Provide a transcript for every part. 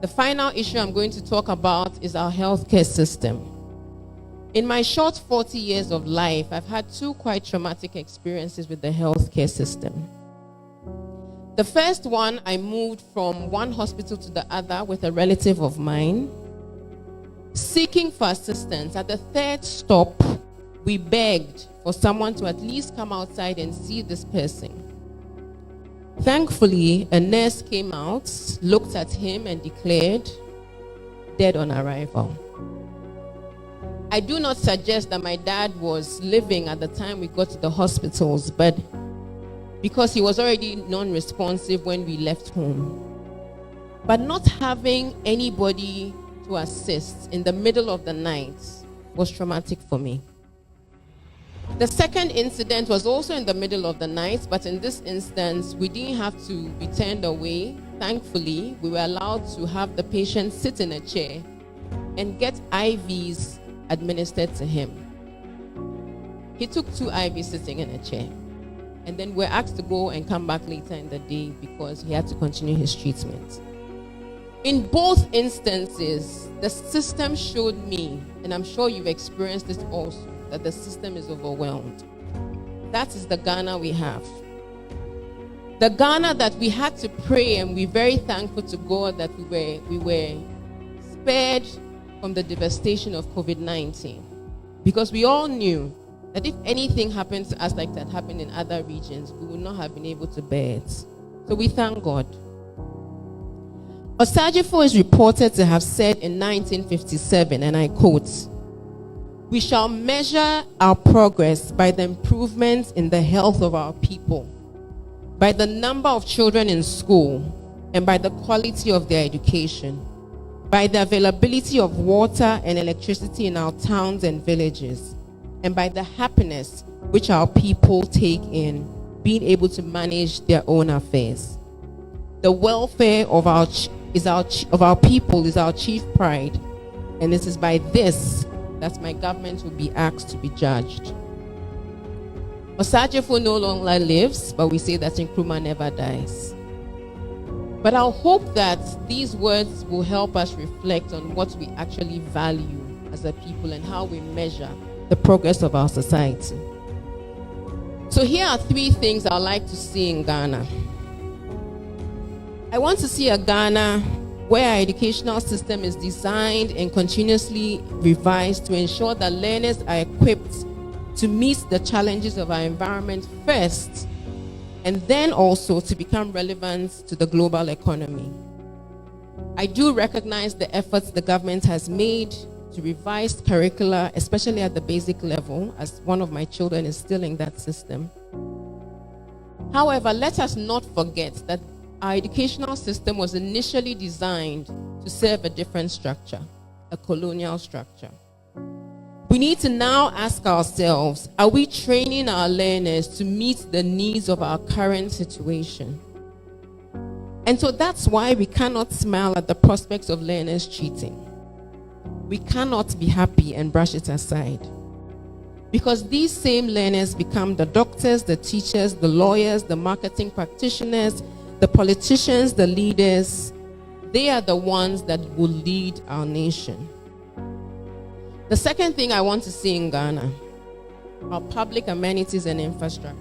The final issue I'm going to talk about is our healthcare system. In my short 40 years of life, I've had two quite traumatic experiences with the healthcare system. The first one, I moved from one hospital to the other with a relative of mine, seeking for assistance. At the third stop, we begged for someone to at least come outside and see this person. Thankfully, a nurse came out, looked at him and declared, dead on arrival. I do not suggest that my dad was living at the time we got to the hospitals, but because he was already non-responsive when we left home. But not having anybody to assist in the middle of the night was traumatic for me. The second incident was also in the middle of the night, but in this instance, we didn't have to be turned away. Thankfully, we were allowed to have the patient sit in a chair and get IVs administered to him. He took 2 IVs sitting in a chair, and then we're asked to go and come back later in the day because he had to continue his treatment. In both instances, the system showed me, and I'm sure you've experienced this also, that the system is overwhelmed. That is the Ghana we have. The Ghana that we had to pray, and we're very thankful to God that we were spared from the devastation of COVID-19. Because we all knew that if anything happened to us like that happened in other regions, we would not have been able to bear it. So we thank God. Osagyefo is reported to have said in 1957, and I quote, "We shall measure our progress by the improvements in the health of our people, by the number of children in school, and by the quality of their education, by the availability of water and electricity in our towns and villages, and by the happiness which our people take in being able to manage their own affairs. The welfare of our people is our chief pride, and it is by this that my government will be asked to be judged." Osagyefo no longer lives, but we say that Nkrumah never dies. But I'll hope that these words will help us reflect on what we actually value as a people and how we measure the progress of our society. So here are 3 things I'd like to see in Ghana. I want to see a Ghana where our educational system is designed and continuously revised to ensure that learners are equipped to meet the challenges of our environment first, and then also to become relevant to the global economy. I do recognize the efforts the government has made to revise curricula, especially at the basic level, as one of my children is still in that system. However, let us not forget that our educational system was initially designed to serve a different structure, a colonial structure. We need to now ask ourselves, are we training our learners to meet the needs of our current situation? And so that's why we cannot smile at the prospects of learners cheating. We cannot be happy and brush it aside. Because these same learners become the doctors, the teachers, the lawyers, the marketing practitioners, the politicians, the leaders. They are the ones that will lead our nation. The second thing I want to see in Ghana are public amenities and infrastructure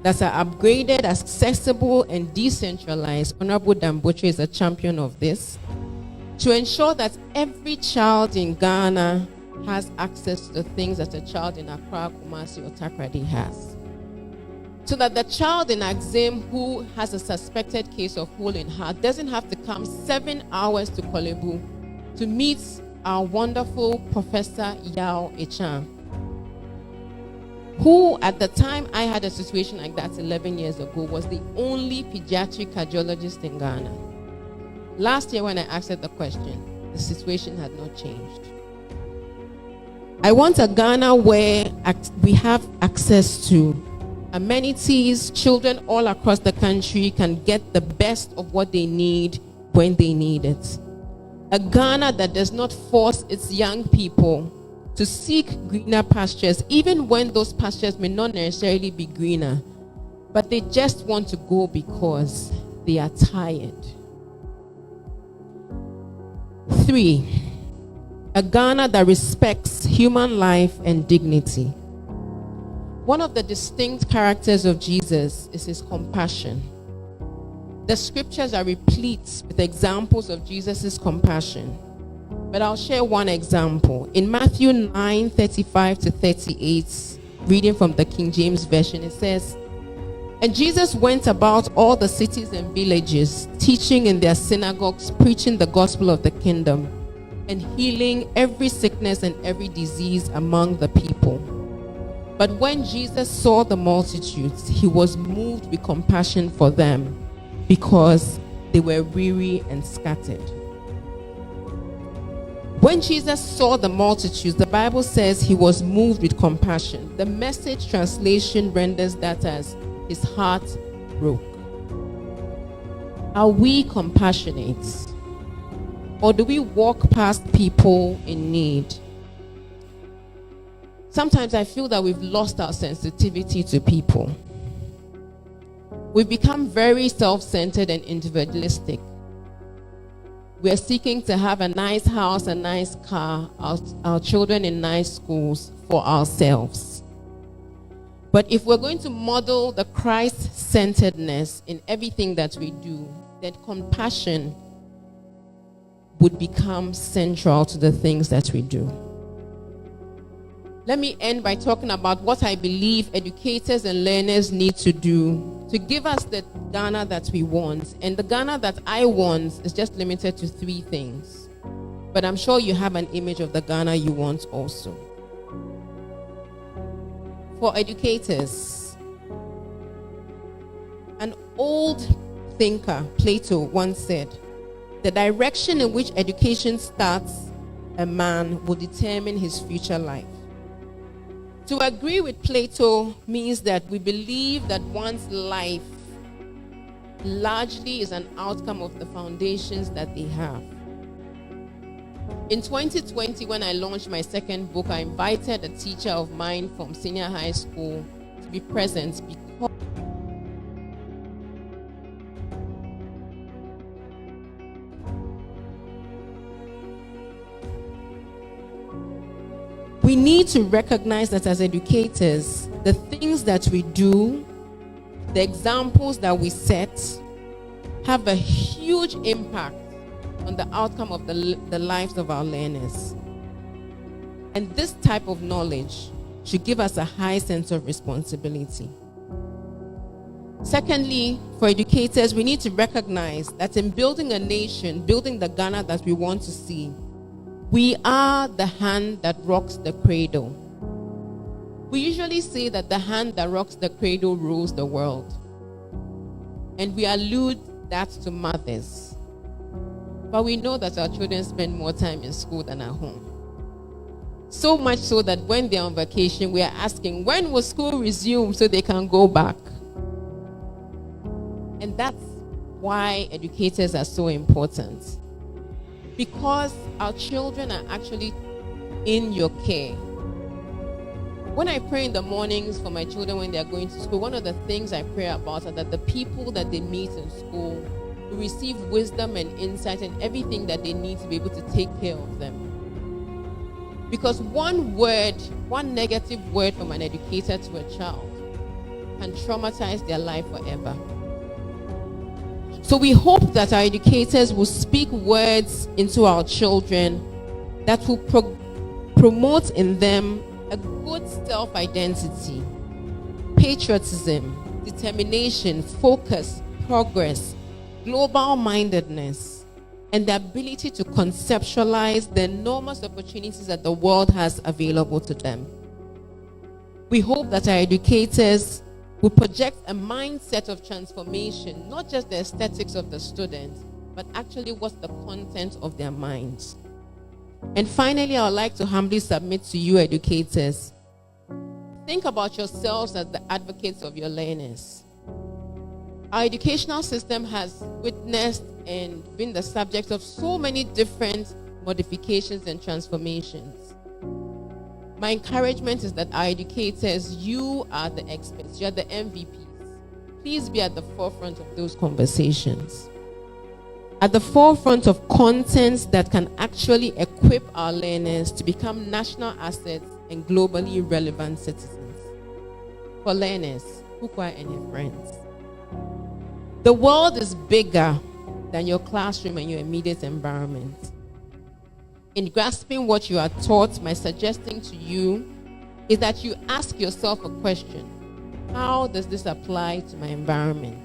that are upgraded, accessible, and decentralized. Honorable Dambotre is a champion of this, to ensure that every child in Ghana has access to the things that a child in Accra, Kumasi, or Takoradi has. So that the child in Axim who has a suspected case of hole in heart doesn't have to come 7 hours to Kolebu to meet our wonderful Professor Yao Echan, who at the time I had a situation like that 11 years ago was the only pediatric cardiologist in Ghana. Last year when I asked her the question, the situation had not changed. I want a Ghana where we have access to amenities. Children all across the country can get the best of what they need when they need it. A Ghana that does not force its young people to seek greener pastures, even when those pastures may not necessarily be greener, but they just want to go because they are tired. 3, a Ghana that respects human life and dignity. One of the distinct characters of Jesus is his compassion. The scriptures are replete with examples of Jesus' compassion. But I'll share one example. In Matthew 9:35 to 38, reading from the King James Version, it says, "And Jesus went about all the cities and villages, teaching in their synagogues, preaching the gospel of the kingdom, and healing every sickness and every disease among the people. But when Jesus saw the multitudes, he was moved with compassion for them, because they were weary and scattered." When Jesus saw the multitudes, the Bible says he was moved with compassion. The Message translation renders that as his heart broke. Are we compassionate? Or do we walk past people in need? Sometimes I feel that we've lost our sensitivity to people. We've become very self-centered and individualistic. We're seeking to have a nice house, a nice car, our children in nice schools for ourselves. But if we're going to model the Christ-centeredness in everything that we do, then compassion would become central to the things that we do. Let me end by talking about what I believe educators and learners need to do to give us the Ghana that we want. And the Ghana that I want is just limited to 3 things. But I'm sure you have an image of the Ghana you want also. For educators, an old thinker, Plato, once said, "The direction in which education starts a man will determine his future life." To agree with Plato means that we believe that one's life largely is an outcome of the foundations that they have. In 2020, when I launched my second book, I invited a teacher of mine from senior high school to be present because we need to recognize that as educators, the things that we do, the examples that we set, have a huge impact on the outcome of the lives of our learners. And this type of knowledge should give us a high sense of responsibility. Secondly, for educators, we need to recognize that in building a nation, building the Ghana that we want to see, we are the hand that rocks the cradle. We usually say that the hand that rocks the cradle rules the world. And we allude that to mothers. But we know that our children spend more time in school than at home. So much so that when they're on vacation, we are asking, when will school resume so they can go back? And that's why educators are so important. Because our children are actually in your care. When I pray in the mornings for my children when they're going to school, one of the things I pray about are that the people that they meet in school will receive wisdom and insight and everything that they need to be able to take care of them. Because one negative word from an educator to a child can traumatize their life forever. So we hope that our educators will speak words into our children that will promote in them a good self-identity, patriotism, determination, focus, progress, global-mindedness, and the ability to conceptualize the enormous opportunities that the world has available to them. We hope that our educators will project a mindset of transformation, not just the aesthetics of the students, but actually what's the content of their minds. And finally, I would like to humbly submit to you, educators. Think about yourselves as the advocates of your learners. Our educational system has witnessed and been the subject of so many different modifications and transformations. My encouragement is that our educators, you are the experts, you are the MVPs. Please be at the forefront of those conversations. at the forefront of contents that can actually equip our learners to become national assets and globally relevant citizens. For learners, Kukwa and your friends, the world is bigger than your classroom and your immediate environment. In grasping what you are taught, my suggestion to you is that you ask yourself a question. How does this apply to my environment?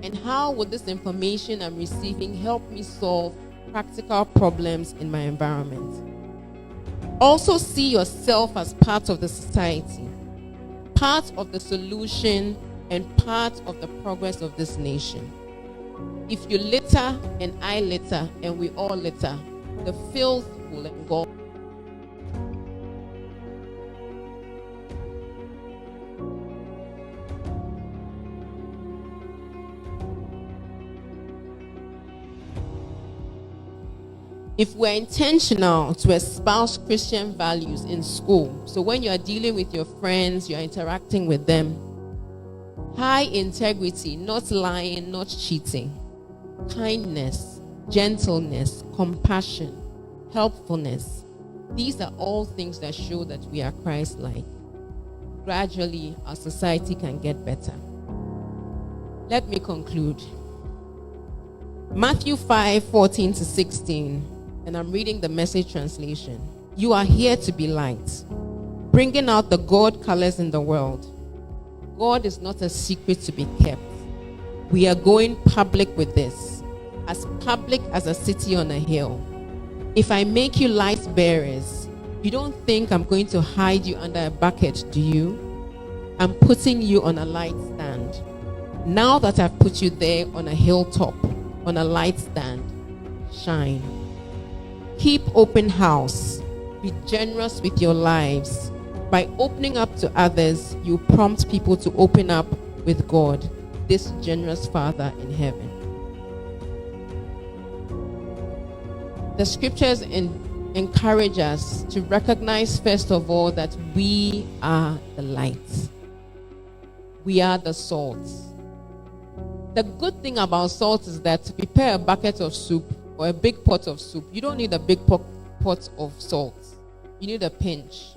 And how would this information I'm receiving help me solve practical problems in my environment? Also see yourself as part of the society, part of the solution, and part of the progress of this nation. If you litter and I litter and we all litter, the filth will engulf. If we're intentional to espouse Christian values in school, so when you're dealing with your friends, you're interacting with them, high integrity, not lying, not cheating, kindness, gentleness, compassion, helpfulness, these are all things that show that we are Christ-like. Gradually, our society can get better. Let me conclude. Matthew 5:14-16. And I'm reading the Message translation. You are here to be light, bringing out the God colors in the world. God is not a secret to be kept. We are going public with this, as public as a city on a hill. If I make you light bearers, you don't think I'm going to hide you under a bucket, do you? I'm putting you on a light stand. Now that I've put you there on a hilltop, on a light stand, shine. Keep open house. Be generous with your lives. By opening up to others, you prompt people to open up with God, this generous Father in heaven. The scriptures encourage us to recognize, first of all, that we are the light. We are the salt. The good thing about salt is that to prepare a bucket of soup or a big pot of soup, you don't need a big pot of salt. You need a pinch.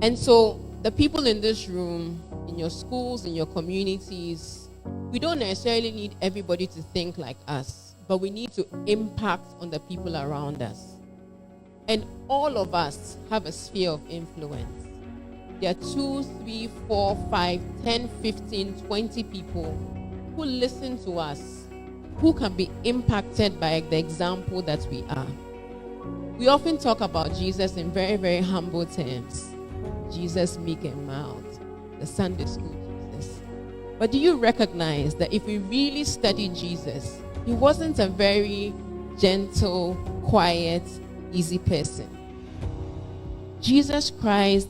And so the people in this room, in your schools, in your communities, we don't necessarily need everybody to think like us, but we need to impact on the people around us. And all of us have a sphere of influence. There are 2, 3, 4, 5, 10, 15, 20 people who listen to us, who can be impacted by the example that we are. We often talk about Jesus in very, very humble terms. Jesus meek and mild, the Sunday school Jesus. But do you recognize that if we really study Jesus, he wasn't a very gentle, quiet, easy person. Jesus Christ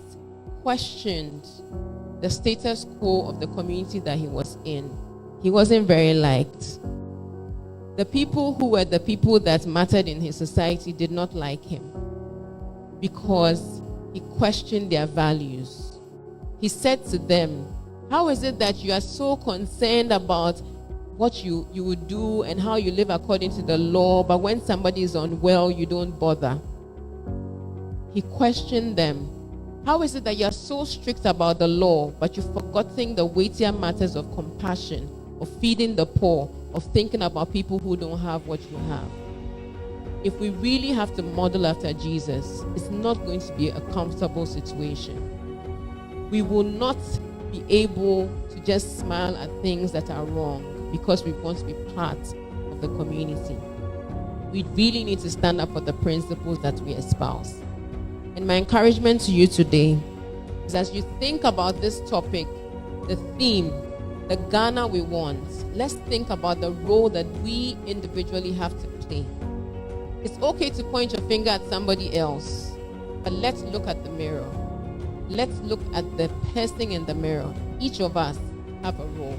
questioned the status quo of the community that he was in. He wasn't very liked. The people who were the people that mattered in his society did not like him because he questioned their values. He said to them, how is it that you are so concerned about what you would do and how you live according to the law, but when somebody is unwell, you don't bother? He questioned them. How is it that you are so strict about the law, but you've forgotten the weightier matters of compassion, of feeding the poor, of thinking about people who don't have what you have? If we really have to model after Jesus, it's not going to be a comfortable situation. We will not be able to just smile at things that are wrong because we want to be part of the community. We really need to stand up for the principles that we espouse. And my encouragement to you today is, as you think about this topic, the theme, the Ghana we want, let's think about the role that we individually have to play. It's okay to point your finger at somebody else, but let's look at the mirror. Let's look at the person in the mirror. Each of us have a role,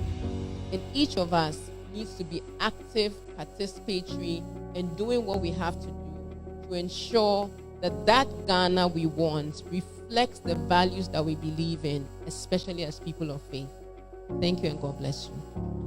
and each of us needs to be active, participatory, and doing what we have to do to ensure that that Ghana we want reflects the values that we believe in, especially as people of faith. Thank you, and God bless you.